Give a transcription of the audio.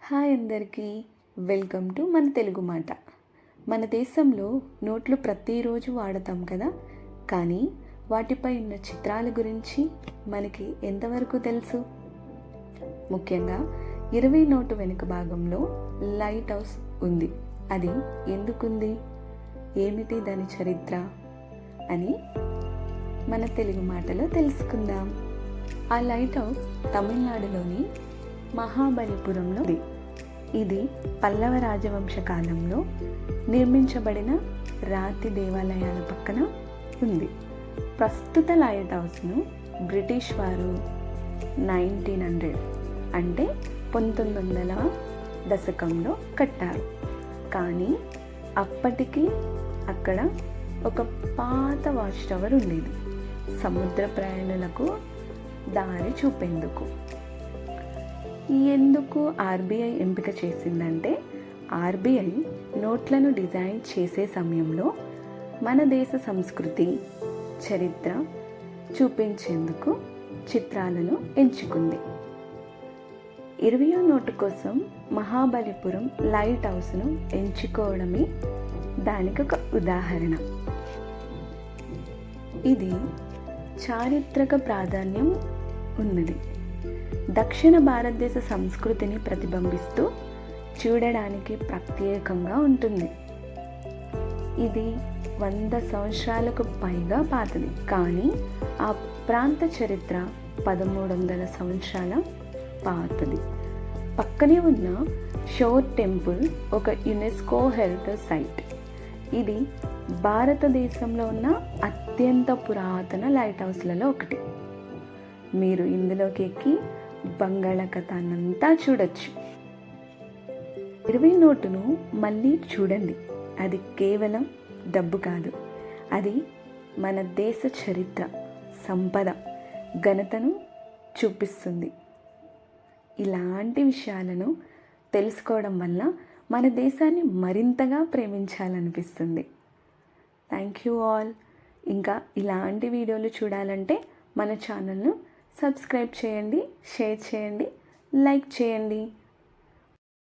Hi అందరికీ, welcome to మన తెలుగు మాట. మన దేశంలో నోట్లు ప్రతిరోజు వాడతాం కదా, కానీ వాటిపై ఉన్న చిత్రాల గురించి మనకి ఎంతవరకు తెలుసు? ముఖ్యంగా 20 నోటు వెనుక భాగంలో లైట్ హౌస్ ఉంది. అది ఎందుకుంది, ఏమిటి దాని చరిత్ర అని మన తెలుగు మాటలో తెలుసుకుందాం. ఆ లైట్ హౌస్ తమిళనాడులోని మహాబలిపురంలో ఉంది. ఇది పల్లవ రాజవంశ కాలంలో నిర్మించబడిన రాతి దేవాలయాల పక్కన ఉంది. ప్రస్తుత లైట్ హౌస్ను బ్రిటిష్ వారు 1900 అంటే 1900వ దశకంలో కట్టారు. కానీ అప్పటికి అక్కడ ఒక పాత వాచ్ టవర్ ఉండేది, సముద్ర ప్రయాణులకు దారి చూపేందుకు. ఎందుకు ఆర్బీఐ ఎంపిక చేసిందంటే, ఆర్బీఐ నోట్లను డిజైన్ చేసే సమయంలో మన దేశ సంస్కృతి, చరిత్ర చూపించేందుకు చిత్రాలను ఎంచుకుంది. 20వ నోటు కోసం మహాబలిపురం లైట్ హౌస్ను ఎంచుకోవడమే దానికి ఒక ఉదాహరణ. ఇది చారిత్రక ప్రాధాన్యం ఉన్నది. దక్షిణ భారతదేశ సంస్కృతిని ప్రతిబింబిస్తూ చూడడానికి ప్రత్యేకంగా ఉంటుంది. ఇది 100 సంవత్సరాలకు పైగా పాతది, కానీ ఆ ప్రాంత చరిత్ర 1300 సంవత్సరాల పాతది. పక్కనే ఉన్న షోర్ టెంపుల్ ఒక యునెస్కో హెరిటేజ్ సైట్. ఇది భారతదేశంలో ఉన్న అత్యంత పురాతన లైట్ హౌస్లలో ఒకటి. మీరు ఇందులోకి ఎక్కి బంగాళాఖాతాన్నంతా చూడొచ్చు. 20 నోటును మళ్ళీ చూడండి. అది కేవలం డబ్బు కాదు, అది మన దేశ చరిత్ర, సంపద, ఘనతను చూపిస్తుంది. ఇలాంటి విషయాలను తెలుసుకోవడం వల్ల మన దేశాన్ని మరింతగా ప్రేమించాలనిపిస్తుంది. Thank you all. ఇంకా ఇలాంటి వీడియోలు చూడాలంటే మన ఛానల్ను సబ్స్క్రైబ్ చేయండి, షేర్ చేయండి, లైక్ చేయండి.